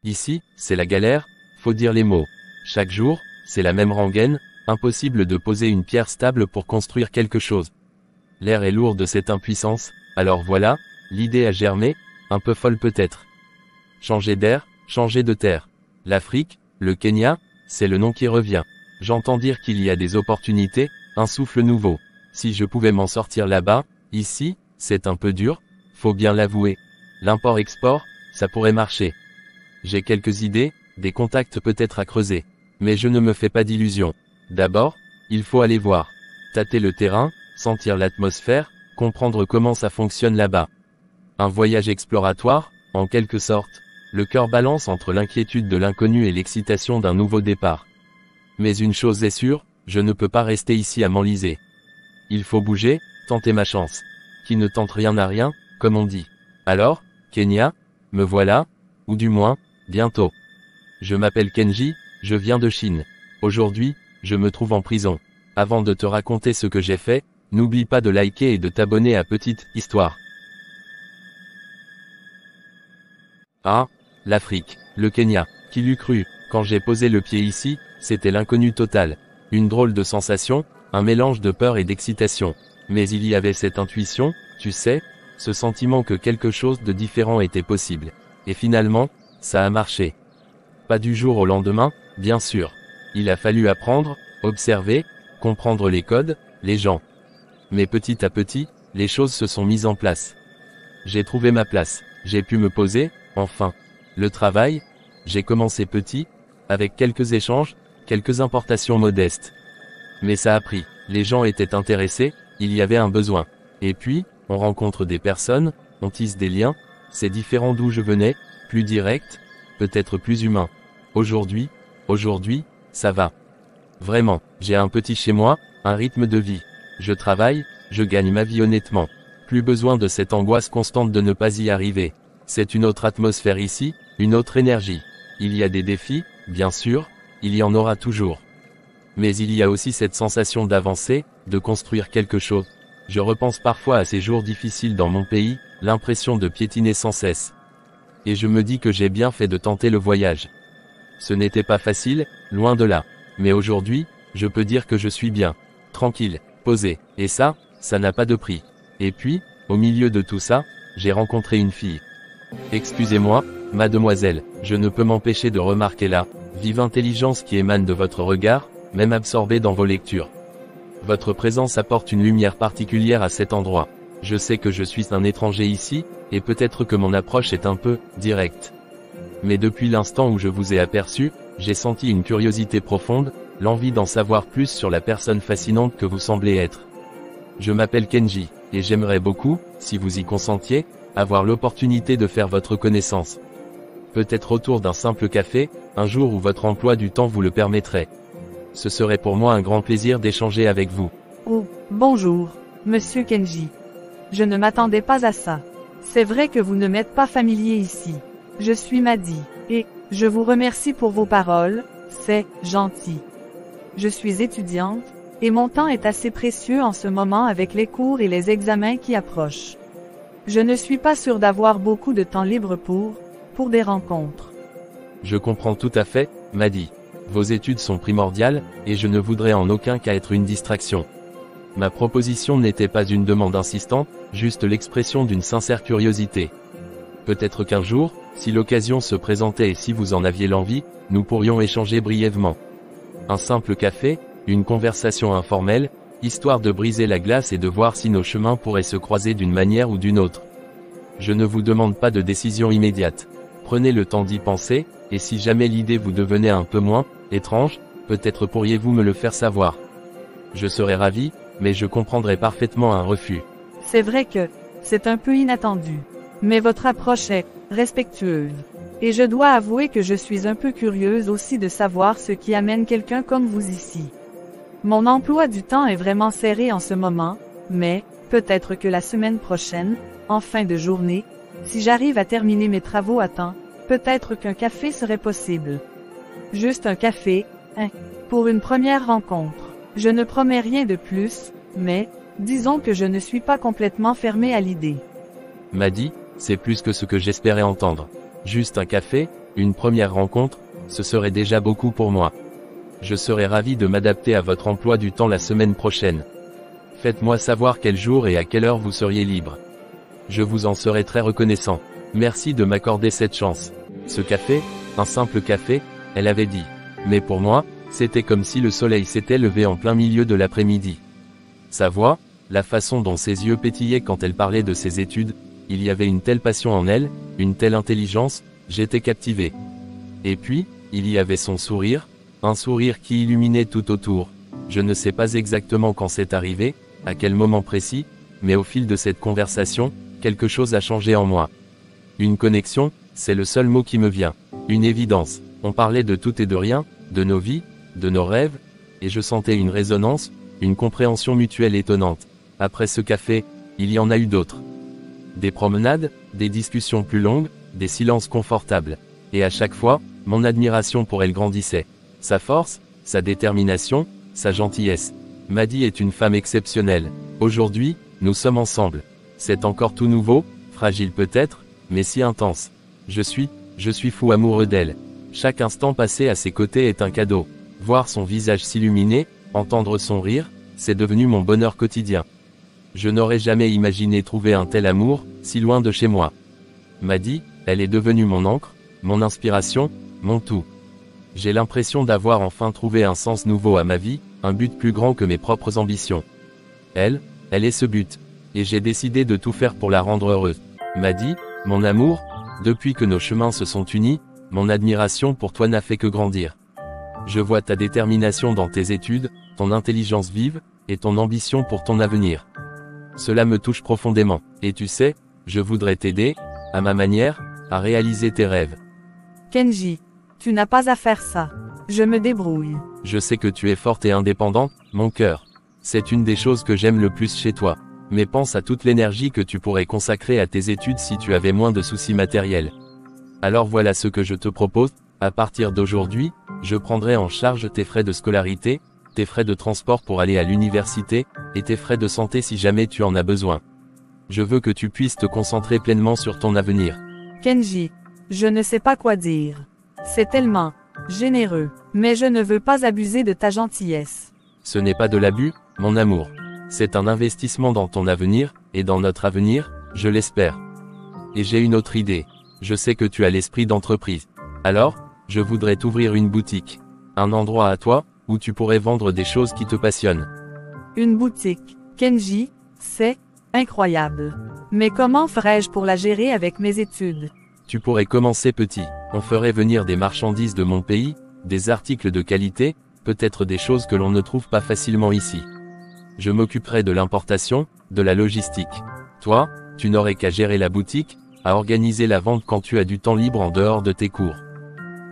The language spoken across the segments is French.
Ici, c'est la galère, faut dire les mots. Chaque jour, c'est la même rengaine, impossible de poser une pierre stable pour construire quelque chose. L'air est lourd de cette impuissance, alors voilà, l'idée a germé, un peu folle peut-être. Changer d'air, changer de terre. L'Afrique, le Kenya, c'est le nom qui revient. J'entends dire qu'il y a des opportunités, un souffle nouveau. Si je pouvais m'en sortir là-bas, ici, c'est un peu dur, faut bien l'avouer. L'import-export, ça pourrait marcher. J'ai quelques idées, des contacts peut-être à creuser. Mais je ne me fais pas d'illusions. D'abord, il faut aller voir. Tâter le terrain, sentir l'atmosphère, comprendre comment ça fonctionne là-bas. Un voyage exploratoire, en quelque sorte. Le cœur balance entre l'inquiétude de l'inconnu et l'excitation d'un nouveau départ. Mais une chose est sûre, je ne peux pas rester ici à m'enliser. Il faut bouger, tenter ma chance. Qui ne tente rien n'a rien, comme on dit. Alors, Kenya, me voilà, ou du moins, bientôt. Je m'appelle Kenji, je viens de Chine. Aujourd'hui, je me trouve en prison. Avant de te raconter ce que j'ai fait, n'oublie pas de liker et de t'abonner à Petite Histoire. Ah, l'Afrique, le Kenya, qui l'eût cru, quand j'ai posé le pied ici, c'était l'inconnu total. Une drôle de sensation, un mélange de peur et d'excitation. Mais il y avait cette intuition, tu sais, ce sentiment que quelque chose de différent était possible. Et finalement, ça a marché. Pas du jour au lendemain, bien sûr. Il a fallu apprendre, observer, comprendre les codes, les gens. Mais petit à petit, les choses se sont mises en place. J'ai trouvé ma place, j'ai pu me poser, enfin. Le travail, j'ai commencé petit, avec quelques échanges, quelques importations modestes. Mais ça a pris, les gens étaient intéressés, il y avait un besoin. Et puis, on rencontre des personnes, on tisse des liens, c'est différent d'où je venais, plus direct, peut-être plus humain. Aujourd'hui, ça va. Vraiment, j'ai un petit chez moi, un rythme de vie. Je travaille, je gagne ma vie honnêtement. Plus besoin de cette angoisse constante de ne pas y arriver. C'est une autre atmosphère ici, une autre énergie. Il y a des défis, bien sûr, il y en aura toujours. Mais il y a aussi cette sensation d'avancer, de construire quelque chose. Je repense parfois à ces jours difficiles dans mon pays, l'impression de piétiner sans cesse. Et je me dis que j'ai bien fait de tenter le voyage. Ce n'était pas facile, loin de là. Mais aujourd'hui, je peux dire que je suis bien, tranquille, posé. Et ça n'a pas de prix. Et puis, au milieu de tout ça, j'ai rencontré une fille. Excusez-moi, mademoiselle, je ne peux m'empêcher de remarquer la vive intelligence qui émane de votre regard, même absorbée dans vos lectures. Votre présence apporte une lumière particulière à cet endroit. Je sais que je suis un étranger ici, et peut-être que mon approche est un peu directe. Mais depuis l'instant où je vous ai aperçu, j'ai senti une curiosité profonde, l'envie d'en savoir plus sur la personne fascinante que vous semblez être. Je m'appelle Kenji, et j'aimerais beaucoup, si vous y consentiez, avoir l'opportunité de faire votre connaissance. Peut-être autour d'un simple café, un jour où votre emploi du temps vous le permettrait. Ce serait pour moi un grand plaisir d'échanger avec vous. Oh, bonjour, monsieur Kenji. Je ne m'attendais pas à ça. C'est vrai que vous ne m'êtes pas familier ici. Je suis Madi, et je vous remercie pour vos paroles, c'est gentil. Je suis étudiante, et mon temps est assez précieux en ce moment avec les cours et les examens qui approchent. Je ne suis pas sûre d'avoir beaucoup de temps libre pour des rencontres. Je comprends tout à fait, Madi. Vos études sont primordiales, et je ne voudrais en aucun cas être une distraction. Ma proposition n'était pas une demande insistante, juste l'expression d'une sincère curiosité. Peut-être qu'un jour, si l'occasion se présentait et si vous en aviez l'envie, nous pourrions échanger brièvement. Un simple café, une conversation informelle, histoire de briser la glace et de voir si nos chemins pourraient se croiser d'une manière ou d'une autre. Je ne vous demande pas de décision immédiate. Prenez le temps d'y penser, et si jamais l'idée vous devenait un peu moins étrange, peut-être pourriez-vous me le faire savoir. Je serais ravi, mais je comprendrais parfaitement un refus. C'est vrai que c'est un peu inattendu. Mais votre approche est respectueuse. Et je dois avouer que je suis un peu curieuse aussi de savoir ce qui amène quelqu'un comme vous ici. Mon emploi du temps est vraiment serré en ce moment, mais peut-être que la semaine prochaine, en fin de journée, si j'arrive à terminer mes travaux à temps, peut-être qu'un café serait possible. Juste un café, pour une première rencontre. Je ne promets rien de plus, mais disons que je ne suis pas complètement fermée à l'idée. Madi, c'est plus que ce que j'espérais entendre. Juste un café, une première rencontre, ce serait déjà beaucoup pour moi. Je serais ravi de m'adapter à votre emploi du temps la semaine prochaine. Faites-moi savoir quel jour et à quelle heure vous seriez libre. Je vous en serai très reconnaissant. Merci de m'accorder cette chance. Ce café, un simple café, elle avait dit. Mais pour moi, c'était comme si le soleil s'était levé en plein milieu de l'après-midi. Sa voix, la façon dont ses yeux pétillaient quand elle parlait de ses études, il y avait une telle passion en elle, une telle intelligence, j'étais captivé. Et puis, il y avait son sourire, un sourire qui illuminait tout autour. Je ne sais pas exactement quand c'est arrivé, à quel moment précis, mais au fil de cette conversation, quelque chose a changé en moi. Une connexion, c'est le seul mot qui me vient. Une évidence. On parlait de tout et de rien, de nos vies, de nos rêves, et je sentais une résonance, une compréhension mutuelle étonnante. Après ce café, il y en a eu d'autres. Des promenades, des discussions plus longues, des silences confortables. Et à chaque fois, mon admiration pour elle grandissait. Sa force, sa détermination, sa gentillesse. Maddy est une femme exceptionnelle. Aujourd'hui, nous sommes ensemble. C'est encore tout nouveau, fragile peut-être, mais si intense. Je suis fou amoureux d'elle. Chaque instant passé à ses côtés est un cadeau. Voir son visage s'illuminer, entendre son rire, c'est devenu mon bonheur quotidien. Je n'aurais jamais imaginé trouver un tel amour, si loin de chez moi. Maddy, elle est devenue mon encre, mon inspiration, mon tout. J'ai l'impression d'avoir enfin trouvé un sens nouveau à ma vie, un but plus grand que mes propres ambitions. Elle est ce but. Et j'ai décidé de tout faire pour la rendre heureuse. Maddy, mon amour, depuis que nos chemins se sont unis, mon admiration pour toi n'a fait que grandir. Je vois ta détermination dans tes études, ton intelligence vive, et ton ambition pour ton avenir. Cela me touche profondément. Et tu sais, je voudrais t'aider, à ma manière, à réaliser tes rêves. Kenji, tu n'as pas à faire ça. Je me débrouille. Je sais que tu es forte et indépendante, mon cœur. C'est une des choses que j'aime le plus chez toi. Mais pense à toute l'énergie que tu pourrais consacrer à tes études si tu avais moins de soucis matériels. Alors voilà ce que je te propose, à partir d'aujourd'hui, je prendrai en charge tes frais de scolarité, tes frais de transport pour aller à l'université, et tes frais de santé si jamais tu en as besoin. Je veux que tu puisses te concentrer pleinement sur ton avenir. Kenji, je ne sais pas quoi dire. C'est tellement généreux, mais je ne veux pas abuser de ta gentillesse. Ce n'est pas de l'abus, mon amour. C'est un investissement dans ton avenir, et dans notre avenir, je l'espère. Et j'ai une autre idée. Je sais que tu as l'esprit d'entreprise. Alors, je voudrais t'ouvrir une boutique. Un endroit à toi, où tu pourrais vendre des choses qui te passionnent. Une boutique, Kenji, c'est incroyable. Mais comment ferais-je pour la gérer avec mes études? Tu pourrais commencer petit. On ferait venir des marchandises de mon pays, des articles de qualité, peut-être des choses que l'on ne trouve pas facilement ici. Je m'occuperai de l'importation, de la logistique. Toi, tu n'aurais qu'à gérer la boutique, à organiser la vente quand tu as du temps libre en dehors de tes cours.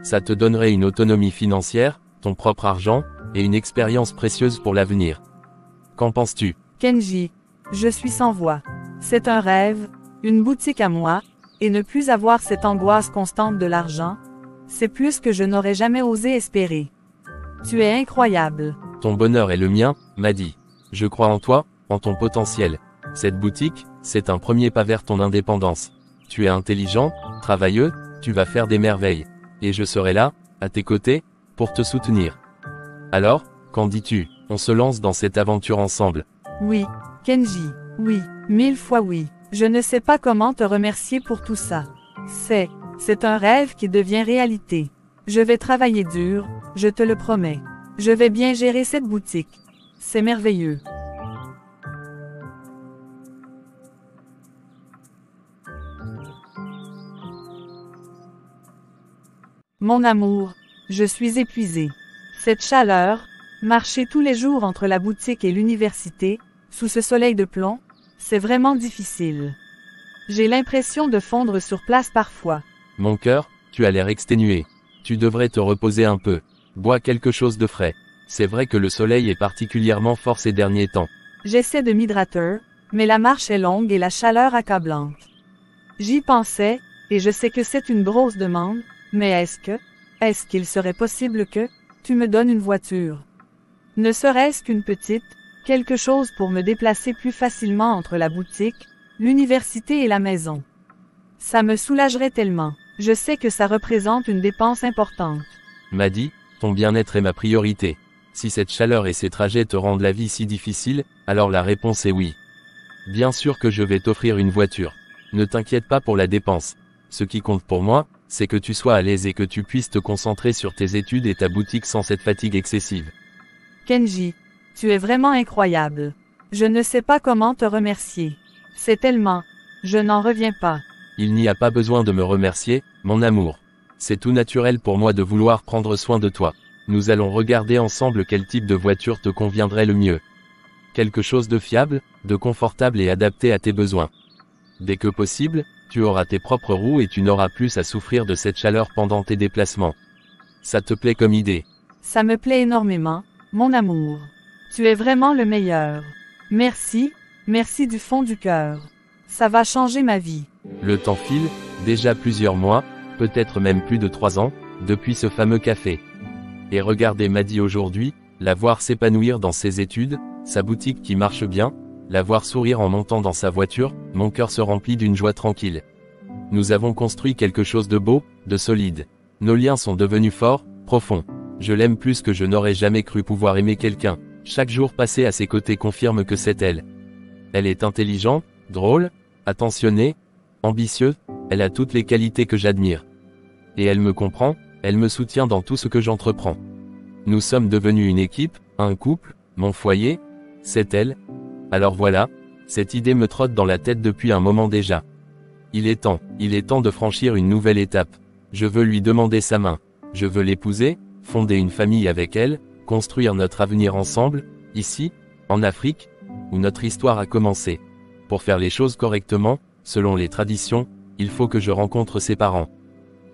Ça te donnerait une autonomie financière, ton propre argent, et une expérience précieuse pour l'avenir. Qu'en penses-tu? Kenji, je suis sans voix. C'est un rêve, une boutique à moi, et ne plus avoir cette angoisse constante de l'argent, c'est plus que je n'aurais jamais osé espérer. Tu es incroyable. Ton bonheur est le mien, Maddy. Je crois en toi, en ton potentiel. Cette boutique, c'est un premier pas vers ton indépendance. Tu es intelligent, travailleux, tu vas faire des merveilles. Et je serai là, à tes côtés, pour te soutenir. Alors, qu'en dis-tu? On se lance dans cette aventure ensemble. Oui, Kenji, oui, 1000 fois oui. Je ne sais pas comment te remercier pour tout ça. C'est un rêve qui devient réalité. Je vais travailler dur, je te le promets. Je vais bien gérer cette boutique. C'est merveilleux. Mon amour, je suis épuisée. Cette chaleur, marcher tous les jours entre la boutique et l'université, sous ce soleil de plomb, c'est vraiment difficile. J'ai l'impression de fondre sur place parfois. Mon cœur, tu as l'air exténué. Tu devrais te reposer un peu. Bois quelque chose de frais. C'est vrai que le soleil est particulièrement fort ces derniers temps. J'essaie de m'hydrater, mais la marche est longue et la chaleur accablante. J'y pensais, et je sais que c'est une grosse demande, mais est-ce qu'il serait possible que tu me donnes une voiture? Ne serait-ce qu'une petite, quelque chose pour me déplacer plus facilement entre la boutique, l'université et la maison. Ça me soulagerait tellement. Je sais que ça représente une dépense importante. Madi, ton bien-être est ma priorité. Si cette chaleur et ces trajets te rendent la vie si difficile, alors la réponse est oui. Bien sûr que je vais t'offrir une voiture. Ne t'inquiète pas pour la dépense. Ce qui compte pour moi, c'est que tu sois à l'aise et que tu puisses te concentrer sur tes études et ta boutique sans cette fatigue excessive. Kenji, tu es vraiment incroyable. Je ne sais pas comment te remercier. C'est tellement... Je n'en reviens pas. Il n'y a pas besoin de me remercier, mon amour. C'est tout naturel pour moi de vouloir prendre soin de toi. Nous allons regarder ensemble quel type de voiture te conviendrait le mieux. Quelque chose de fiable, de confortable et adapté à tes besoins. Dès que possible, tu auras tes propres roues et tu n'auras plus à souffrir de cette chaleur pendant tes déplacements. Ça te plaît comme idée? Ça me plaît énormément, mon amour. Tu es vraiment le meilleur. Merci, merci du fond du cœur. Ça va changer ma vie. Le temps file, déjà plusieurs mois, peut-être même plus de 3 ans, depuis ce fameux café. Et regardez Madi aujourd'hui, la voir s'épanouir dans ses études, sa boutique qui marche bien, la voir sourire en montant dans sa voiture, mon cœur se remplit d'une joie tranquille. Nous avons construit quelque chose de beau, de solide. Nos liens sont devenus forts, profonds. Je l'aime plus que je n'aurais jamais cru pouvoir aimer quelqu'un. Chaque jour passé à ses côtés confirme que c'est elle. Elle est intelligente, drôle, attentionnée, ambitieuse, elle a toutes les qualités que j'admire. Et elle me comprend, elle me soutient dans tout ce que j'entreprends. Nous sommes devenus une équipe, un couple, mon foyer, c'est elle. Alors voilà, cette idée me trotte dans la tête depuis un moment déjà. Il est temps de franchir une nouvelle étape. Je veux lui demander sa main. Je veux l'épouser, fonder une famille avec elle, construire notre avenir ensemble, ici, en Afrique, où notre histoire a commencé. Pour faire les choses correctement, selon les traditions, il faut que je rencontre ses parents.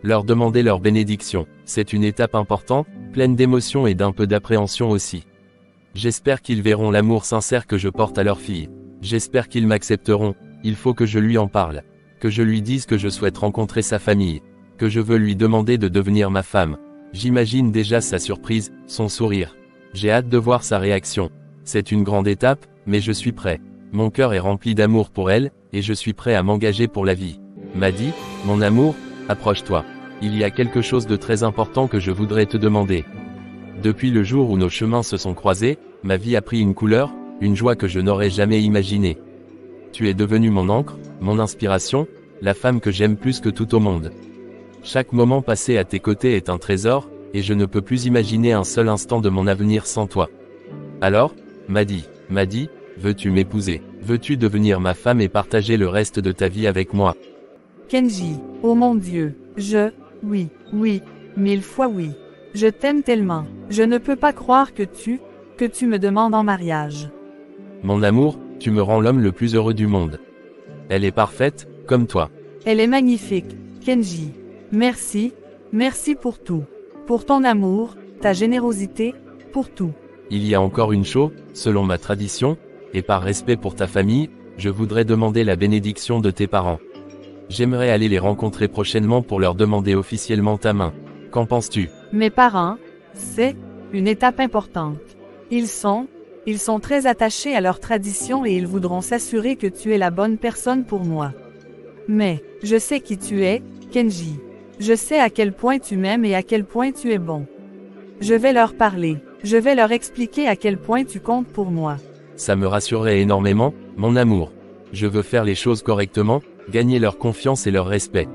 Leur demander leur bénédiction, c'est une étape importante, pleine d'émotions et d'un peu d'appréhension aussi. J'espère qu'ils verront l'amour sincère que je porte à leur fille. J'espère qu'ils m'accepteront, il faut que je lui en parle. Que je lui dise que je souhaite rencontrer sa famille. Que je veux lui demander de devenir ma femme. J'imagine déjà sa surprise, son sourire. J'ai hâte de voir sa réaction. C'est une grande étape, mais je suis prêt. Mon cœur est rempli d'amour pour elle, et je suis prêt à m'engager pour la vie. Madi, mon amour, approche-toi. Il y a quelque chose de très important que je voudrais te demander. Depuis le jour où nos chemins se sont croisés, ma vie a pris une couleur, une joie que je n'aurais jamais imaginée. Tu es devenue mon encre, mon inspiration, la femme que j'aime plus que tout au monde. Chaque moment passé à tes côtés est un trésor, et je ne peux plus imaginer un seul instant de mon avenir sans toi. Alors, Madi, veux-tu m'épouser? Veux-tu devenir ma femme et partager le reste de ta vie avec moi? Kenji, oh mon Dieu, oui, 1000 fois oui. Je t'aime tellement. Je ne peux pas croire que tu me demandes en mariage. Mon amour, tu me rends l'homme le plus heureux du monde. Elle est parfaite, comme toi. Elle est magnifique, Kenji. Merci pour tout. Pour ton amour, ta générosité, pour tout. Il y a encore une chose, selon ma tradition, et par respect pour ta famille, je voudrais demander la bénédiction de tes parents. J'aimerais aller les rencontrer prochainement pour leur demander officiellement ta main. Qu'en penses-tu? Mes parents, c'est une étape importante. Ils sont très attachés à leur tradition et ils voudront s'assurer que tu es la bonne personne pour moi. Mais, je sais qui tu es, Kenji. Je sais à quel point tu m'aimes et à quel point tu es bon. Je vais leur parler. Je vais leur expliquer à quel point tu comptes pour moi. Ça me rassurerait énormément, mon amour. Je veux faire les choses correctement, gagner leur confiance et leur respect.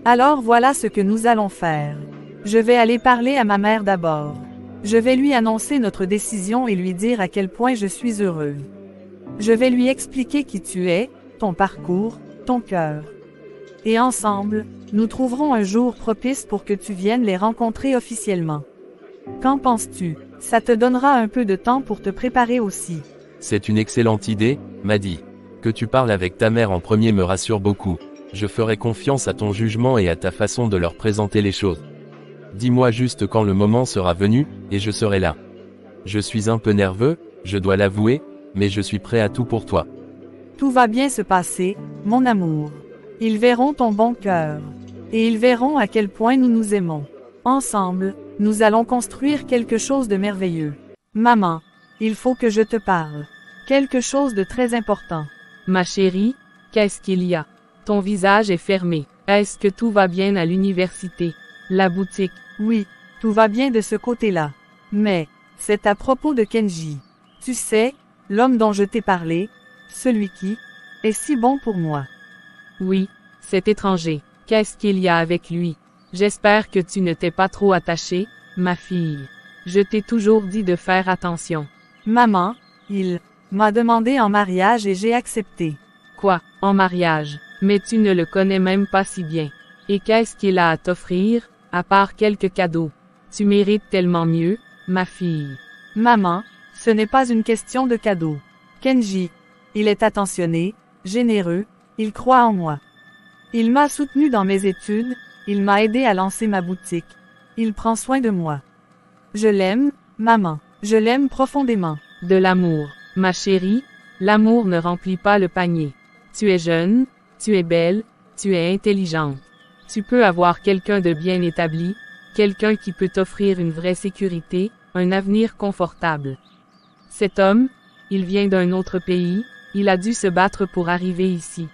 Alors voilà ce que nous allons faire. Je vais aller parler à ma mère d'abord. Je vais lui annoncer notre décision et lui dire à quel point je suis heureuse. Je vais lui expliquer qui tu es, ton parcours, ton cœur. Et ensemble, nous trouverons un jour propice pour que tu viennes les rencontrer officiellement. Qu'en penses-tu? Ça te donnera un peu de temps pour te préparer aussi. C'est une excellente idée, Madi. Que tu parles avec ta mère en premier me rassure beaucoup. Je ferai confiance à ton jugement et à ta façon de leur présenter les choses. Dis-moi juste quand le moment sera venu, et je serai là. Je suis un peu nerveux, je dois l'avouer, mais je suis prêt à tout pour toi. Tout va bien se passer, mon amour. Ils verront ton bon cœur. Et ils verront à quel point nous nous aimons. Ensemble, nous allons construire quelque chose de merveilleux. Maman, il faut que je te parle. Quelque chose de très important. Ma chérie, qu'est-ce qu'il y a? Ton visage est fermé. Est-ce que tout va bien à l'université? La boutique? Oui, tout va bien de ce côté-là. Mais, c'est à propos de Kenji. Tu sais, l'homme dont je t'ai parlé, celui qui est si bon pour moi. Oui, cet étranger. Qu'est-ce qu'il y a avec lui? J'espère que tu ne t'es pas trop attachée, ma fille. Je t'ai toujours dit de faire attention. Maman, il m'a demandé en mariage et j'ai accepté. Quoi, en mariage? Mais tu ne le connais même pas si bien. Et qu'est-ce qu'il a à t'offrir, à part quelques cadeaux? Tu mérites tellement mieux, ma fille. Maman, ce n'est pas une question de cadeau. Kenji, il est attentionné, généreux, il croit en moi. Il m'a soutenu dans mes études, il m'a aidé à lancer ma boutique. Il prend soin de moi. Je l'aime, maman. Je l'aime profondément. De l'amour. Ma chérie, l'amour ne remplit pas le panier. Tu es jeune, tu es belle, tu es intelligente. Tu peux avoir quelqu'un de bien établi, quelqu'un qui peut t'offrir une vraie sécurité, un avenir confortable. Cet homme, il vient d'un autre pays, il a dû se battre pour arriver ici.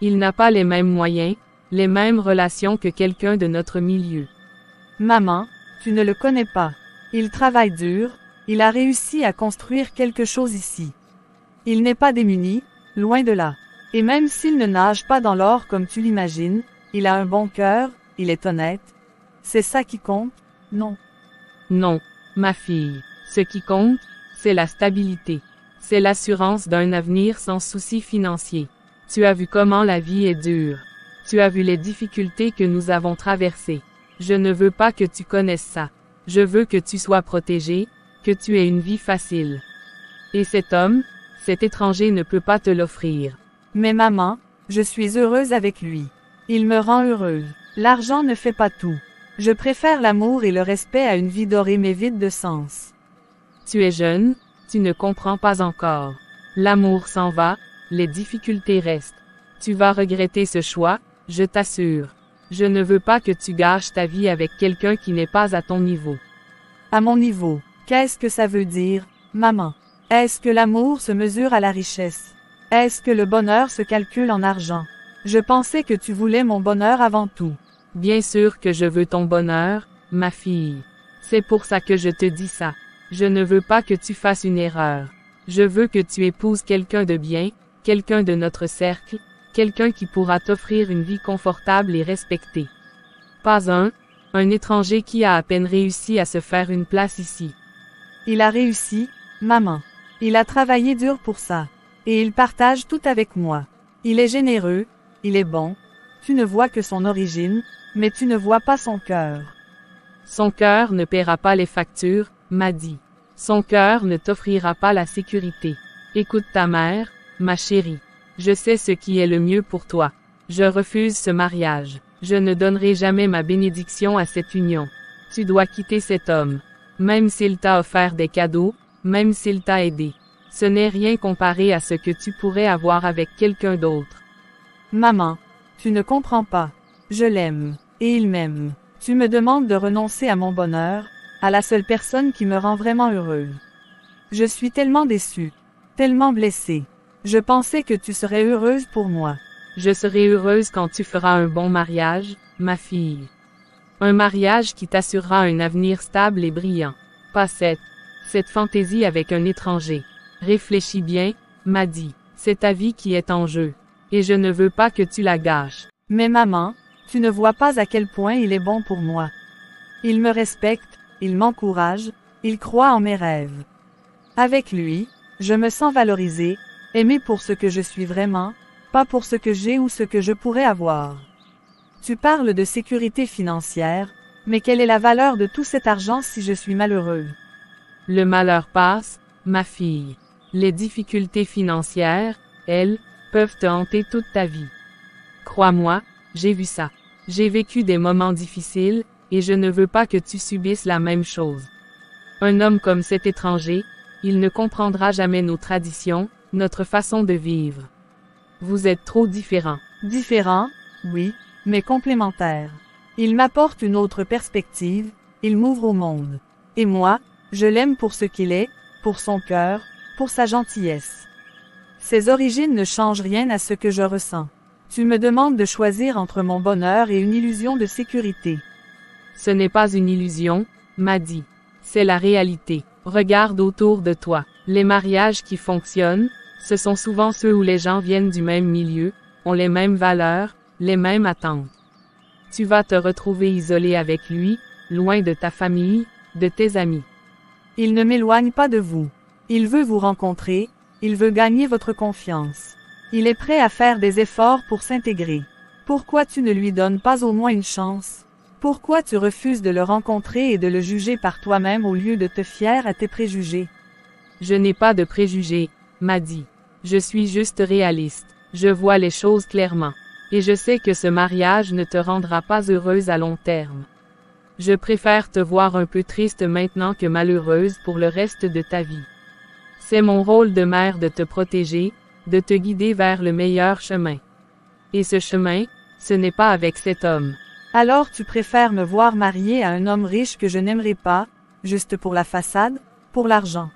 Il n'a pas les mêmes moyens, les mêmes relations que quelqu'un de notre milieu. Maman, tu ne le connais pas. Il travaille dur, il a réussi à construire quelque chose ici. Il n'est pas démuni, loin de là. Et même s'il ne nage pas dans l'or comme tu l'imagines, il a un bon cœur, il est honnête. C'est ça qui compte, non? Non, ma fille. Ce qui compte, c'est la stabilité. C'est l'assurance d'un avenir sans soucis financiers. Tu as vu comment la vie est dure. Tu as vu les difficultés que nous avons traversées. Je ne veux pas que tu connaisses ça. Je veux que tu sois protégé, que tu aies une vie facile. Et cet homme, cet étranger ne peut pas te l'offrir. Mais maman, je suis heureuse avec lui. Il me rend heureuse. L'argent ne fait pas tout. Je préfère l'amour et le respect à une vie dorée mais vide de sens. Tu es jeune, tu ne comprends pas encore. L'amour s'en va, les difficultés restent. Tu vas regretter ce choix, je t'assure. Je ne veux pas que tu gâches ta vie avec quelqu'un qui n'est pas à ton niveau. À mon niveau, qu'est-ce que ça veut dire, maman? Est-ce que l'amour se mesure à la richesse? Est-ce que le bonheur se calcule en argent? Je pensais que tu voulais mon bonheur avant tout. Bien sûr que je veux ton bonheur, ma fille. C'est pour ça que je te dis ça. Je ne veux pas que tu fasses une erreur. Je veux que tu épouses quelqu'un de bien, quelqu'un de notre cercle, quelqu'un qui pourra t'offrir une vie confortable et respectée. Pas un étranger qui a à peine réussi à se faire une place ici. Il a réussi, maman. Il a travaillé dur pour ça. Et il partage tout avec moi. Il est généreux, il est bon. Tu ne vois que son origine, mais tu ne vois pas son cœur. Son cœur ne paiera pas les factures, m'a dit. Son cœur ne t'offrira pas la sécurité. Écoute ta mère, ma chérie. Je sais ce qui est le mieux pour toi. Je refuse ce mariage. Je ne donnerai jamais ma bénédiction à cette union. Tu dois quitter cet homme. Même s'il t'a offert des cadeaux, même s'il t'a aidé. Ce n'est rien comparé à ce que tu pourrais avoir avec quelqu'un d'autre. Maman, tu ne comprends pas. Je l'aime, et il m'aime. Tu me demandes de renoncer à mon bonheur, à la seule personne qui me rend vraiment heureuse. Je suis tellement déçue, tellement blessée. Je pensais que tu serais heureuse pour moi. Je serai heureuse quand tu feras un bon mariage, ma fille. Un mariage qui t'assurera un avenir stable et brillant. Pas cette fantaisie avec un étranger. Réfléchis bien, m'a dit. C'est ta vie qui est en jeu. Et je ne veux pas que tu la gâches. Mais maman, tu ne vois pas à quel point il est bon pour moi. Il me respecte, il m'encourage, il croit en mes rêves. Avec lui, je me sens valorisée, aimée pour ce que je suis vraiment, pas pour ce que j'ai ou ce que je pourrais avoir. Tu parles de sécurité financière, mais quelle est la valeur de tout cet argent si je suis malheureuse? Le malheur passe, ma fille. Les difficultés financières, elles, peuvent te hanter toute ta vie. Crois-moi, j'ai vu ça. J'ai vécu des moments difficiles, et je ne veux pas que tu subisses la même chose. Un homme comme cet étranger, il ne comprendra jamais nos traditions, notre façon de vivre. Vous êtes trop différents. Différents, oui, mais complémentaires. Il m'apporte une autre perspective, il m'ouvre au monde. Et moi, je l'aime pour ce qu'il est, pour son cœur, pour sa gentillesse. Ses origines ne changent rien à ce que je ressens. Tu me demandes de choisir entre mon bonheur et une illusion de sécurité. Ce n'est pas une illusion, Maddy. C'est la réalité. Regarde autour de toi. Les mariages qui fonctionnent, ce sont souvent ceux où les gens viennent du même milieu, ont les mêmes valeurs, les mêmes attentes. Tu vas te retrouver isolé avec lui, loin de ta famille, de tes amis. Il ne m'éloigne pas de vous. Il veut vous rencontrer, il veut gagner votre confiance. Il est prêt à faire des efforts pour s'intégrer. Pourquoi tu ne lui donnes pas au moins une chance? Pourquoi tu refuses de le rencontrer et de le juger par toi-même au lieu de te fier à tes préjugés? Je n'ai pas de préjugés, Maddy. Je suis juste réaliste. Je vois les choses clairement. Et je sais que ce mariage ne te rendra pas heureuse à long terme. Je préfère te voir un peu triste maintenant que malheureuse pour le reste de ta vie. C'est mon rôle de mère de te protéger, de te guider vers le meilleur chemin. Et ce chemin, ce n'est pas avec cet homme. Alors tu préfères me voir mariée à un homme riche que je n'aimerais pas, juste pour la façade, pour l'argent.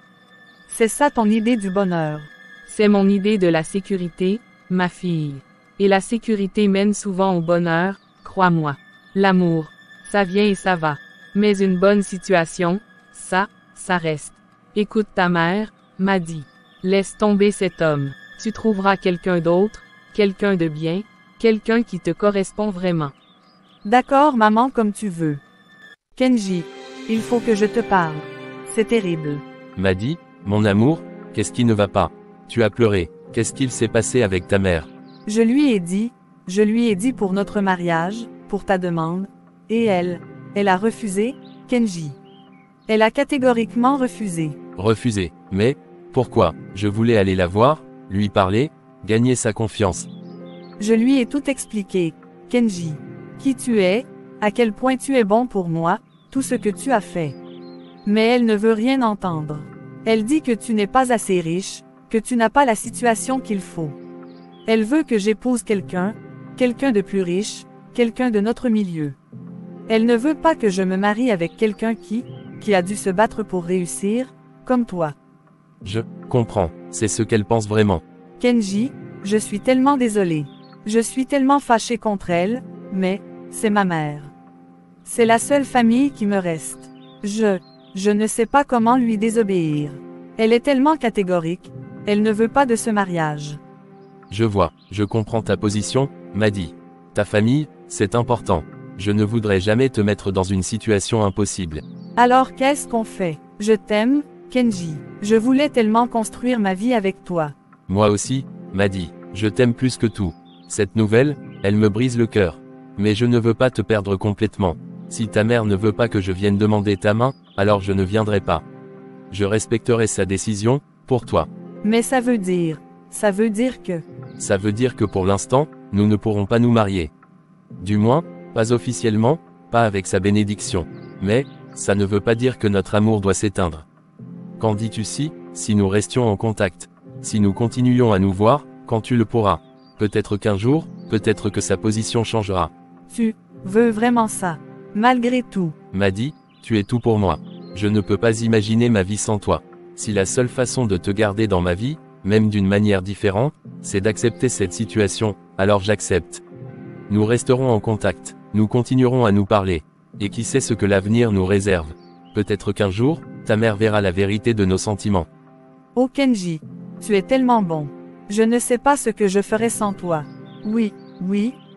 C'est ça ton idée du bonheur. C'est mon idée de la sécurité, ma fille. Et la sécurité mène souvent au bonheur, crois-moi. L'amour, ça vient et ça va. Mais une bonne situation, ça reste. Écoute ta mère, Maddy. Laisse tomber cet homme. Tu trouveras quelqu'un d'autre, quelqu'un de bien, quelqu'un qui te correspond vraiment. D'accord maman comme tu veux. Kenji, il faut que je te parle. C'est terrible. Maddy, mon amour, qu'est-ce qui ne va pas? Tu as pleuré, qu'est-ce qu'il s'est passé avec ta mère? Je lui ai dit pour notre mariage, pour ta demande, et elle a refusé, Kenji. Elle a catégoriquement refusé. Refusé, mais, pourquoi? Je voulais aller la voir, lui parler, gagner sa confiance. Je lui ai tout expliqué, Kenji. Qui tu es, à quel point tu es bon pour moi, tout ce que tu as fait. Mais elle ne veut rien entendre. Elle dit que tu n'es pas assez riche, que tu n'as pas la situation qu'il faut. Elle veut que j'épouse quelqu'un de plus riche, quelqu'un de notre milieu. Elle ne veut pas que je me marie avec quelqu'un qui a dû se battre pour réussir, comme toi. Je comprends, c'est ce qu'elle pense vraiment. Kenji, je suis tellement désolée. Je suis tellement fâchée contre elle, mais, c'est ma mère. C'est la seule famille qui me reste. Je ne sais pas comment lui désobéir. Elle est tellement catégorique, elle ne veut pas de ce mariage. Je vois, je comprends ta position, Maddy. Ta famille, c'est important. Je ne voudrais jamais te mettre dans une situation impossible. Alors qu'est-ce qu'on fait? Je t'aime, Kenji. Je voulais tellement construire ma vie avec toi. Moi aussi, Maddy, je t'aime plus que tout. Cette nouvelle, elle me brise le cœur. Mais je ne veux pas te perdre complètement. Si ta mère ne veut pas que je vienne demander ta main, alors je ne viendrai pas. Je respecterai sa décision, pour toi. Mais ça veut dire que... Ça veut dire que pour l'instant, nous ne pourrons pas nous marier. Du moins, pas officiellement, pas avec sa bénédiction. Mais, ça ne veut pas dire que notre amour doit s'éteindre. Qu'en dis-tu si nous restions en contact? Si nous continuions à nous voir, quand tu le pourras? Peut-être qu'un jour, peut-être que sa position changera. Tu veux vraiment ça? Malgré tout. Maddy, tu es tout pour moi. Je ne peux pas imaginer ma vie sans toi. Si la seule façon de te garder dans ma vie, même d'une manière différente, c'est d'accepter cette situation, alors j'accepte. Nous resterons en contact, nous continuerons à nous parler. Et qui sait ce que l'avenir nous réserve? Peut-être qu'un jour, ta mère verra la vérité de nos sentiments. Oh Kenji, tu es tellement bon. Je ne sais pas ce que je ferais sans toi. Oui,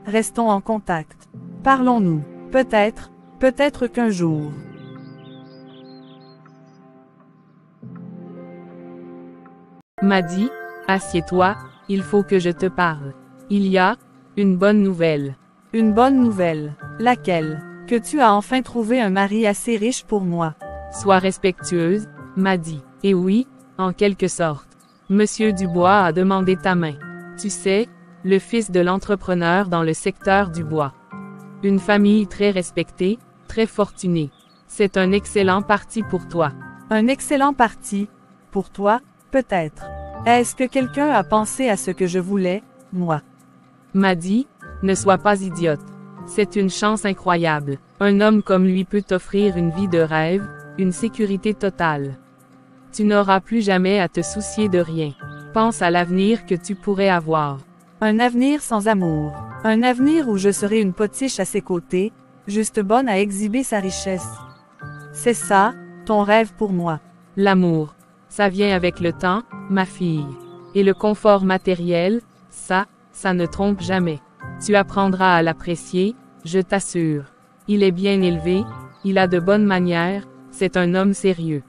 restons en contact. Parlons-nous. Peut-être qu'un jour. Maddy, assieds-toi, il faut que je te parle. Il y a une bonne nouvelle. Une bonne nouvelle. Laquelle? Que tu as enfin trouvé un mari assez riche pour moi. Sois respectueuse, Maddy. Et oui, en quelque sorte. Monsieur Dubois a demandé ta main. Tu sais, le fils de l'entrepreneur dans le secteur du bois. Une famille très respectée, très fortunée. C'est un excellent parti pour toi. Un excellent parti? Pour toi, peut-être. Est-ce que quelqu'un a pensé à ce que je voulais, moi? Maddy, ne sois pas idiote. C'est une chance incroyable. Un homme comme lui peut t'offrir une vie de rêve, une sécurité totale. Tu n'auras plus jamais à te soucier de rien. Pense à l'avenir que tu pourrais avoir. Un avenir sans amour. Un avenir où je serai une potiche à ses côtés, juste bonne à exhiber sa richesse. C'est ça, ton rêve pour moi. L'amour, ça vient avec le temps, ma fille. Et le confort matériel, ça ne trompe jamais. Tu apprendras à l'apprécier, je t'assure. Il est bien élevé, il a de bonnes manières, c'est un homme sérieux.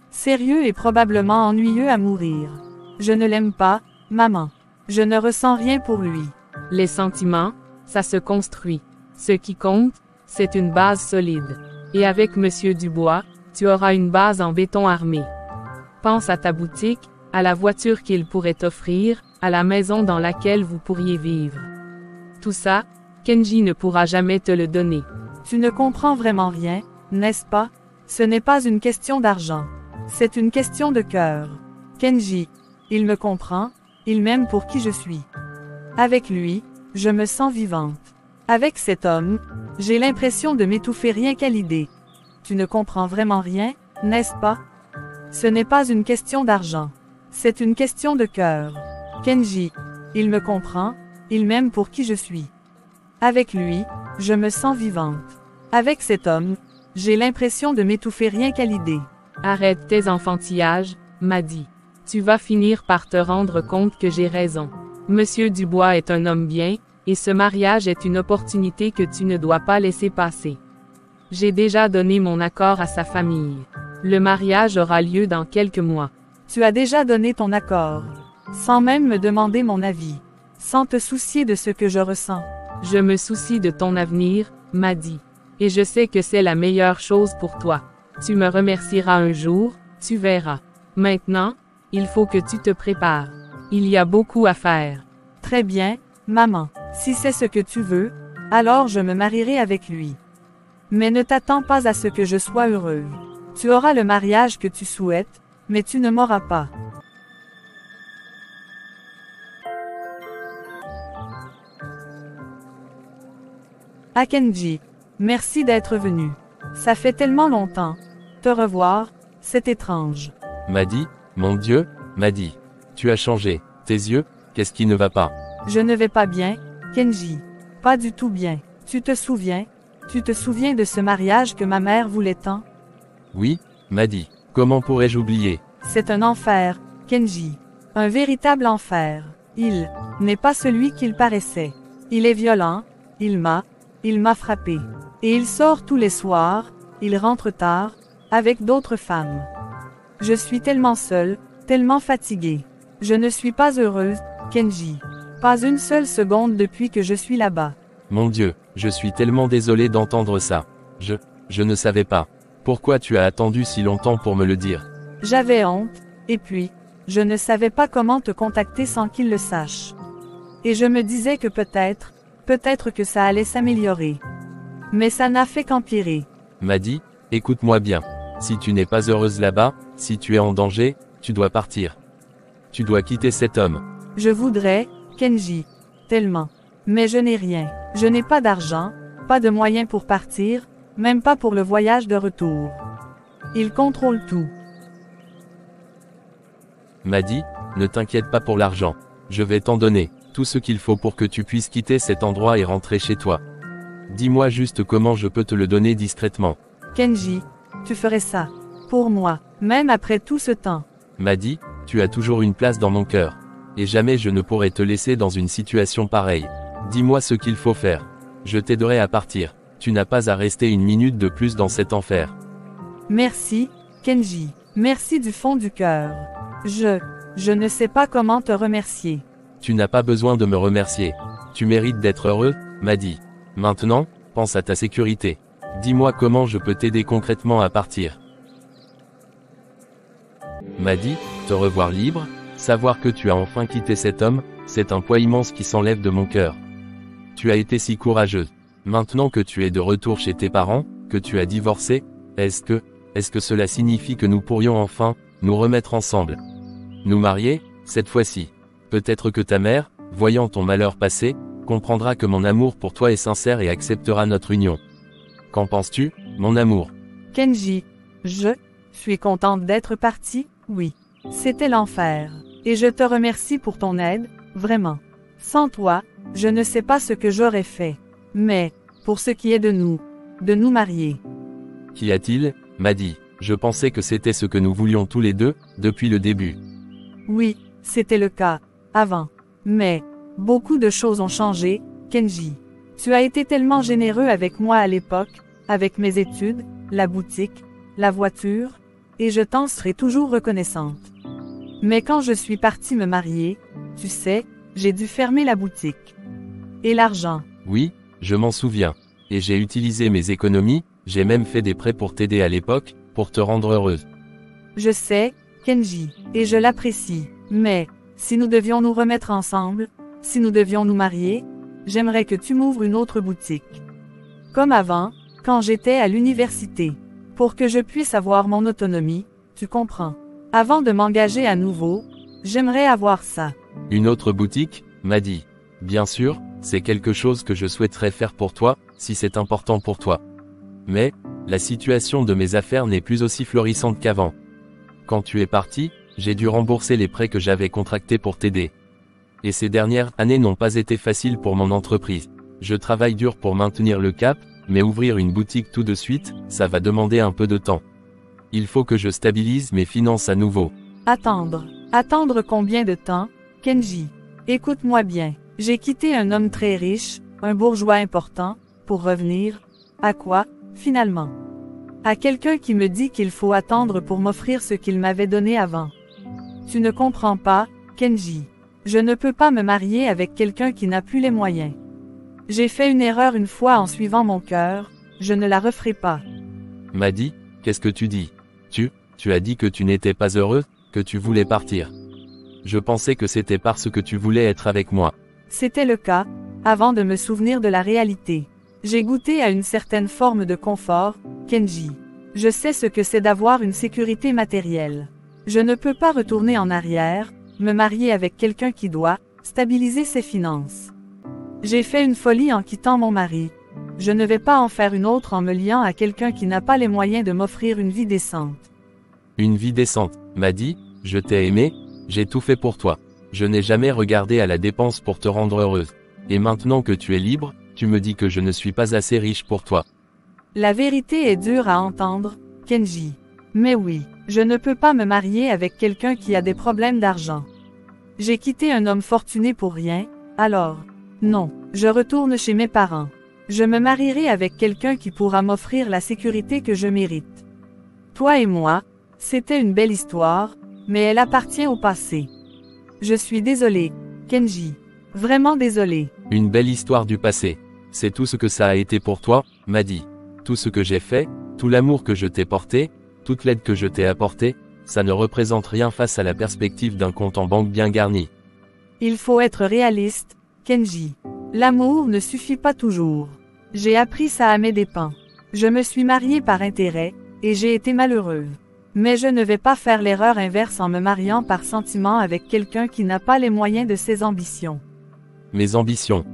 Sérieux et probablement ennuyeux à mourir. Je ne l'aime pas, maman. Je ne ressens rien pour lui. Les sentiments, ça se construit. Ce qui compte, c'est une base solide. Et avec Monsieur Dubois, tu auras une base en béton armé. Pense à ta boutique, à la voiture qu'il pourrait t'offrir, à la maison dans laquelle vous pourriez vivre. Tout ça, Kenji ne pourra jamais te le donner. Tu ne comprends vraiment rien, n'est-ce pas? Ce n'est pas une question d'argent. C'est une question de cœur. Kenji, il me comprend, il m'aime pour qui je suis. Avec lui, je me sens vivante. Avec cet homme, j'ai l'impression de m'étouffer rien qu'à l'idée. Tu ne comprends vraiment rien, n'est-ce pas? Ce n'est pas une question d'argent. C'est une question de cœur. Kenji, il me comprend, il m'aime pour qui je suis. Avec lui, je me sens vivante. Avec cet homme, j'ai l'impression de m'étouffer rien qu'à l'idée. Arrête tes enfantillages, m'a dit. Tu vas finir par te rendre compte que j'ai raison. Monsieur Dubois est un homme bien, et ce mariage est une opportunité que tu ne dois pas laisser passer. J'ai déjà donné mon accord à sa famille. Le mariage aura lieu dans quelques mois. Tu as déjà donné ton accord, sans même me demander mon avis, sans te soucier de ce que je ressens. Je me soucie de ton avenir, m'a dit. Et je sais que c'est la meilleure chose pour toi. Tu me remercieras un jour, tu verras. Maintenant, il faut que tu te prépares. Il y a beaucoup à faire. Très bien, maman. Si c'est ce que tu veux, alors je me marierai avec lui. Mais ne t'attends pas à ce que je sois heureuse. Tu auras le mariage que tu souhaites, mais tu ne m'auras pas. À Kenji, merci d'être venu. Ça fait tellement longtemps. Te revoir, c'est étrange. Madi, mon Dieu, Madi. Tu as changé. Tes yeux, qu'est-ce qui ne va pas? Je ne vais pas bien, Kenji. Pas du tout bien. Tu te souviens de ce mariage que ma mère voulait tant? Oui, Madi. Comment pourrais-je oublier? C'est un enfer, Kenji. Un véritable enfer. Il n'est pas celui qu'il paraissait. Il est violent, il m'a frappé. Et il sort tous les soirs, il rentre tard, avec d'autres femmes. Je suis tellement seule, tellement fatiguée. Je ne suis pas heureuse, Kenji. Pas une seule seconde depuis que je suis là-bas. Mon Dieu, je suis tellement désolé d'entendre ça. Je ne savais pas. Pourquoi tu as attendu si longtemps pour me le dire? J'avais honte, et puis, je ne savais pas comment te contacter sans qu'il le sache. Et je me disais que peut-être que ça allait s'améliorer. Mais ça n'a fait qu'empirer. Madi, écoute-moi bien. Si tu n'es pas heureuse là-bas, si tu es en danger, tu dois partir. Tu dois quitter cet homme. Je voudrais, Kenji, tellement. Mais je n'ai rien. Je n'ai pas d'argent, pas de moyens pour partir, même pas pour le voyage de retour. Il contrôle tout. Madi, ne t'inquiète pas pour l'argent. Je vais t'en donner, tout ce qu'il faut pour que tu puisses quitter cet endroit et rentrer chez toi. Dis-moi juste comment je peux te le donner discrètement. Kenji, tu ferais ça. Pour moi, même après tout ce temps. Madi, tu as toujours une place dans mon cœur. Et jamais je ne pourrai te laisser dans une situation pareille. Dis-moi ce qu'il faut faire. Je t'aiderai à partir. Tu n'as pas à rester une minute de plus dans cet enfer. Merci, Kenji. Merci du fond du cœur. Je ne sais pas comment te remercier. Tu n'as pas besoin de me remercier. Tu mérites d'être heureux, Madi. Maintenant, pense à ta sécurité. Dis-moi comment je peux t'aider concrètement à partir. Madi, te revoir libre, savoir que tu as enfin quitté cet homme, c'est un poids immense qui s'enlève de mon cœur. Tu as été si courageuse. Maintenant que tu es de retour chez tes parents, que tu as divorcé, est-ce que cela signifie que nous pourrions enfin, nous remettre ensemble? Nous marier, cette fois-ci. Peut-être que ta mère, voyant ton malheur passer, comprendra que mon amour pour toi est sincère et acceptera notre union. Qu'en penses-tu, mon amour? Kenji, je suis contente d'être partie, oui. C'était l'enfer. Et je te remercie pour ton aide, vraiment. Sans toi, je ne sais pas ce que j'aurais fait. Mais, pour ce qui est de nous marier. Qu'y a-t-il, Maddy? Je pensais que c'était ce que nous voulions tous les deux, depuis le début. Oui, c'était le cas, avant. Mais, beaucoup de choses ont changé, Kenji. Tu as été tellement généreux avec moi à l'époque, avec mes études, la boutique, la voiture, et je t'en serai toujours reconnaissante. Mais quand je suis partie me marier, tu sais, j'ai dû fermer la boutique. Et l'argent. Oui, je m'en souviens. Et j'ai utilisé mes économies, j'ai même fait des prêts pour t'aider à l'époque, pour te rendre heureuse. Je sais, Kenji, et je l'apprécie. Mais, si nous devions nous remettre ensemble, si nous devions nous marier, j'aimerais que tu m'ouvres une autre boutique. Comme avant, quand j'étais à l'université. Pour que je puisse avoir mon autonomie, tu comprends. Avant de m'engager à nouveau, j'aimerais avoir ça. Une autre boutique, Maddy. Bien sûr, c'est quelque chose que je souhaiterais faire pour toi, si c'est important pour toi. Mais, la situation de mes affaires n'est plus aussi florissante qu'avant. Quand tu es parti, j'ai dû rembourser les prêts que j'avais contractés pour t'aider. Et ces dernières années n'ont pas été faciles pour mon entreprise. Je travaille dur pour maintenir le cap, mais ouvrir une boutique tout de suite, ça va demander un peu de temps. Il faut que je stabilise mes finances à nouveau. Attendre. Attendre combien de temps, Kenji? Écoute-moi bien. J'ai quitté un homme très riche, un bourgeois important, pour revenir. À quoi, finalement? À quelqu'un qui me dit qu'il faut attendre pour m'offrir ce qu'il m'avait donné avant. Tu ne comprends pas, Kenji. Je ne peux pas me marier avec quelqu'un qui n'a plus les moyens. J'ai fait une erreur une fois en suivant mon cœur, je ne la referai pas. Maddy, qu'est-ce que tu dis? Tu as dit que tu n'étais pas heureux, que tu voulais partir. Je pensais que c'était parce que tu voulais être avec moi. C'était le cas, avant de me souvenir de la réalité. J'ai goûté à une certaine forme de confort, Kenji. Je sais ce que c'est d'avoir une sécurité matérielle. Je ne peux pas retourner en arrière, me marier avec quelqu'un qui doit stabiliser ses finances. J'ai fait une folie en quittant mon mari. Je ne vais pas en faire une autre en me liant à quelqu'un qui n'a pas les moyens de m'offrir une vie décente. Une vie décente, Maddy, je t'ai aimé, j'ai tout fait pour toi. Je n'ai jamais regardé à la dépense pour te rendre heureuse. Et maintenant que tu es libre, tu me dis que je ne suis pas assez riche pour toi. La vérité est dure à entendre, Kenji. Mais oui, je ne peux pas me marier avec quelqu'un qui a des problèmes d'argent. J'ai quitté un homme fortuné pour rien, alors, non, je retourne chez mes parents. Je me marierai avec quelqu'un qui pourra m'offrir la sécurité que je mérite. Toi et moi, c'était une belle histoire, mais elle appartient au passé. Je suis désolé, Kenji. Vraiment désolé. Une belle histoire du passé. C'est tout ce que ça a été pour toi, Maddy. Tout ce que j'ai fait, tout l'amour que je t'ai porté, toute l'aide que je t'ai apportée, ça ne représente rien face à la perspective d'un compte en banque bien garni. Il faut être réaliste, Kenji. L'amour ne suffit pas toujours. J'ai appris ça à mes dépens. Je me suis mariée par intérêt, et j'ai été malheureuse. Mais je ne vais pas faire l'erreur inverse en me mariant par sentiment avec quelqu'un qui n'a pas les moyens de ses ambitions. Mes ambitions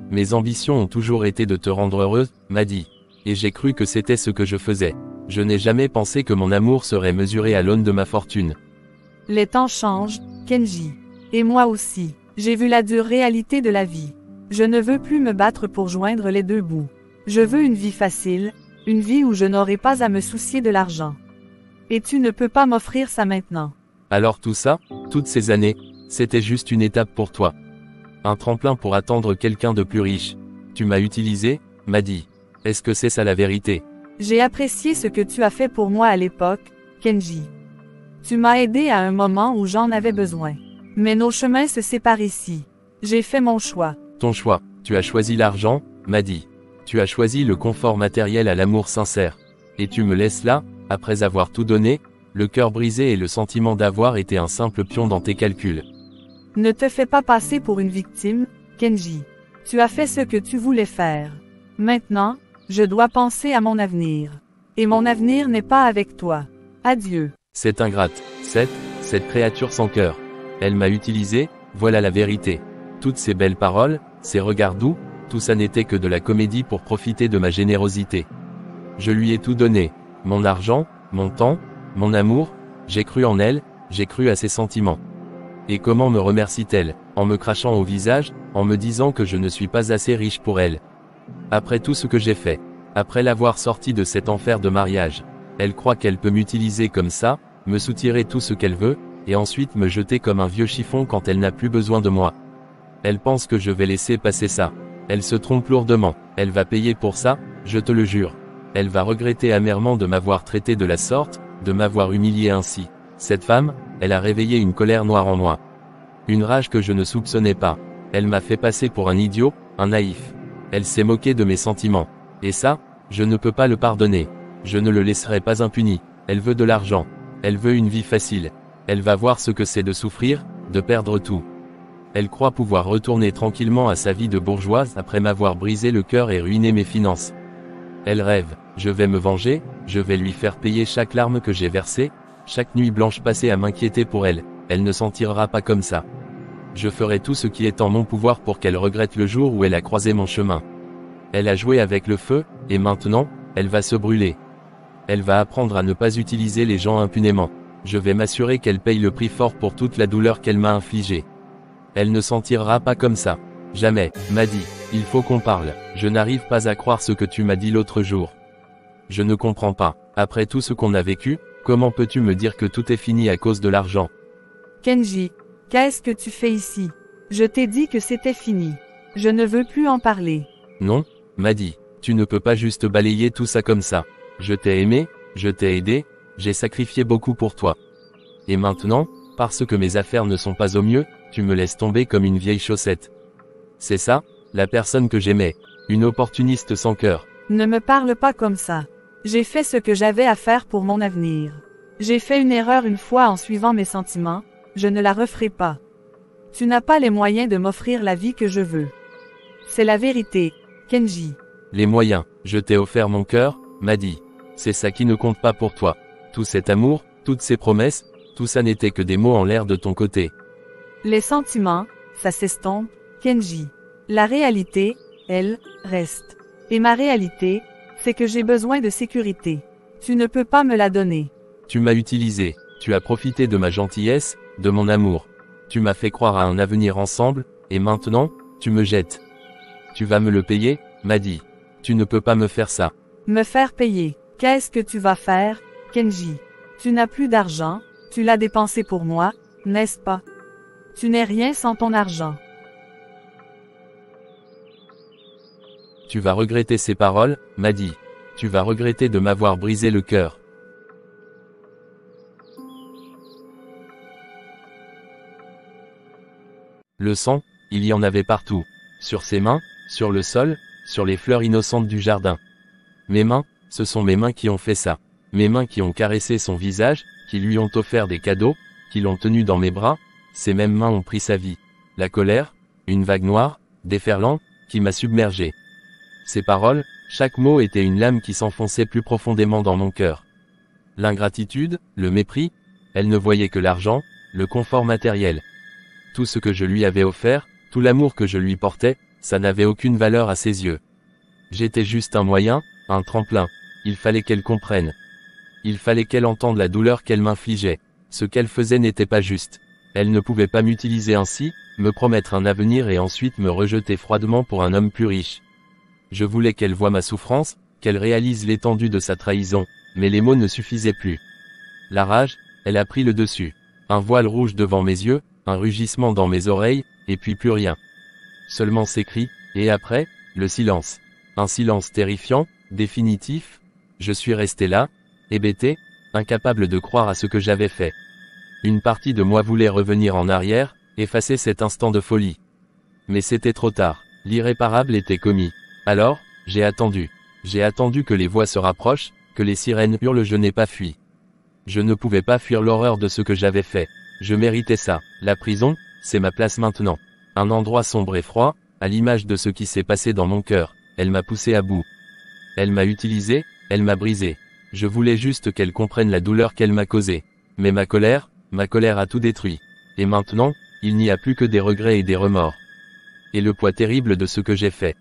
ont toujours été de te rendre heureuse, Maddy. Et j'ai cru que c'était ce que je faisais. Je n'ai jamais pensé que mon amour serait mesuré à l'aune de ma fortune. Les temps changent, Kenji. Et moi aussi. J'ai vu la dure réalité de la vie. Je ne veux plus me battre pour joindre les deux bouts. Je veux une vie facile, une vie où je n'aurai pas à me soucier de l'argent. Et tu ne peux pas m'offrir ça maintenant. Alors tout ça, toutes ces années, c'était juste une étape pour toi. Un tremplin pour attendre quelqu'un de plus riche. Tu m'as utilisé, Maddy. Est-ce que c'est ça la vérité? J'ai apprécié ce que tu as fait pour moi à l'époque, Kenji. Tu m'as aidé à un moment où j'en avais besoin. Mais nos chemins se séparent ici. J'ai fait mon choix. Ton choix. Tu as choisi l'argent, Maddy. Tu as choisi le confort matériel à l'amour sincère. Et tu me laisses là, après avoir tout donné, le cœur brisé et le sentiment d'avoir été un simple pion dans tes calculs. Ne te fais pas passer pour une victime, Kenji. Tu as fait ce que tu voulais faire. Maintenant, je dois penser à mon avenir. Et mon avenir n'est pas avec toi. Adieu. C'est ingrate. Cette créature sans cœur. Elle m'a utilisé, voilà la vérité. Toutes ces belles paroles, ces regards doux, tout ça n'était que de la comédie pour profiter de ma générosité. Je lui ai tout donné. Mon argent, mon temps, mon amour, j'ai cru en elle, j'ai cru à ses sentiments. Et comment me remercie-t-elle? en me crachant au visage, en me disant que je ne suis pas assez riche pour elle. Après tout ce que j'ai fait, après l'avoir sortie de cet enfer de mariage, elle croit qu'elle peut m'utiliser comme ça, me soutirer tout ce qu'elle veut, et ensuite me jeter comme un vieux chiffon quand elle n'a plus besoin de moi. Elle pense que je vais laisser passer ça. Elle se trompe lourdement, elle va payer pour ça, je te le jure. Elle va regretter amèrement de m'avoir traité de la sorte, de m'avoir humilié ainsi. Cette femme, elle a réveillé une colère noire en moi. Une rage que je ne soupçonnais pas. Elle m'a fait passer pour un idiot, un naïf. Elle s'est moquée de mes sentiments. Et ça, je ne peux pas le pardonner. Je ne le laisserai pas impuni. Elle veut de l'argent. Elle veut une vie facile. Elle va voir ce que c'est de souffrir, de perdre tout. Elle croit pouvoir retourner tranquillement à sa vie de bourgeoise après m'avoir brisé le cœur et ruiné mes finances. Elle rêve, je vais me venger, je vais lui faire payer chaque larme que j'ai versée, chaque nuit blanche passée à m'inquiéter pour elle, elle ne s'en tirera pas comme ça. Je ferai tout ce qui est en mon pouvoir pour qu'elle regrette le jour où elle a croisé mon chemin. Elle a joué avec le feu, et maintenant, elle va se brûler. Elle va apprendre à ne pas utiliser les gens impunément. Je vais m'assurer qu'elle paye le prix fort pour toute la douleur qu'elle m'a infligée. Elle ne s'en tirera pas comme ça. Jamais, m'a dit, il faut qu'on parle. Je n'arrive pas à croire ce que tu m'as dit l'autre jour. Je ne comprends pas. Après tout ce qu'on a vécu, comment peux-tu me dire que tout est fini à cause de l'argent? Kenji, qu'est-ce que tu fais ici? Je t'ai dit que c'était fini. Je ne veux plus en parler. Non, m'a dit, tu ne peux pas juste balayer tout ça comme ça. Je t'ai aimé, je t'ai aidé, j'ai sacrifié beaucoup pour toi. Et maintenant, parce que mes affaires ne sont pas au mieux, tu me laisses tomber comme une vieille chaussette. C'est ça, la personne que j'aimais. Une opportuniste sans cœur. Ne me parle pas comme ça. J'ai fait ce que j'avais à faire pour mon avenir. J'ai fait une erreur une fois en suivant mes sentiments, je ne la referai pas. Tu n'as pas les moyens de m'offrir la vie que je veux. C'est la vérité, Kenji. Les moyens, je t'ai offert mon cœur, m'a dit. C'est ça qui ne compte pas pour toi. Tout cet amour, toutes ces promesses, tout ça n'était que des mots en l'air de ton côté. Les sentiments, ça s'estompe, Kenji. La réalité, elle, reste. Et ma réalité, c'est que j'ai besoin de sécurité. Tu ne peux pas me la donner. Tu m'as utilisé, tu as profité de ma gentillesse, de mon amour. Tu m'as fait croire à un avenir ensemble, et maintenant, tu me jettes. Tu vas me le payer, m'a dit. Tu ne peux pas me faire ça. Me faire payer. Qu'est-ce que tu vas faire, Kenji? Tu n'as plus d'argent, tu l'as dépensé pour moi, n'est-ce pas? Tu n'es rien sans ton argent. Tu vas regretter ces paroles, m'a dit. Tu vas regretter de m'avoir brisé le cœur. Le sang, il y en avait partout. Sur ses mains, sur le sol, sur les fleurs innocentes du jardin. Mes mains, ce sont mes mains qui ont fait ça. Mes mains qui ont caressé son visage, qui lui ont offert des cadeaux, qui l'ont tenu dans mes bras, ces mêmes mains ont pris sa vie. La colère, une vague noire, déferlante, qui m'a submergé. Ces paroles, chaque mot était une lame qui s'enfonçait plus profondément dans mon cœur. L'ingratitude, le mépris, elle ne voyait que l'argent, le confort matériel. Tout ce que je lui avais offert, tout l'amour que je lui portais, ça n'avait aucune valeur à ses yeux. J'étais juste un moyen, un tremplin. Il fallait qu'elle comprenne. Il fallait qu'elle entende la douleur qu'elle m'infligeait. Ce qu'elle faisait n'était pas juste. Elle ne pouvait pas m'utiliser ainsi, me promettre un avenir et ensuite me rejeter froidement pour un homme plus riche. Je voulais qu'elle voie ma souffrance, qu'elle réalise l'étendue de sa trahison, mais les mots ne suffisaient plus. La rage, elle a pris le dessus. Un voile rouge devant mes yeux, un rugissement dans mes oreilles, et puis plus rien. Seulement ces cris, et après, le silence. Un silence terrifiant, définitif. Je suis resté là, hébété, incapable de croire à ce que j'avais fait. Une partie de moi voulait revenir en arrière, effacer cet instant de folie. Mais c'était trop tard, l'irréparable était commis. Alors, j'ai attendu. J'ai attendu que les voix se rapprochent, que les sirènes hurlent, je n'ai pas fui. Je ne pouvais pas fuir l'horreur de ce que j'avais fait. Je méritais ça. La prison, c'est ma place maintenant. Un endroit sombre et froid, à l'image de ce qui s'est passé dans mon cœur. Elle m'a poussé à bout. Elle m'a utilisé, elle m'a brisé. Je voulais juste qu'elle comprenne la douleur qu'elle m'a causée. Mais ma colère a tout détruit. Et maintenant, il n'y a plus que des regrets et des remords. Et le poids terrible de ce que j'ai fait.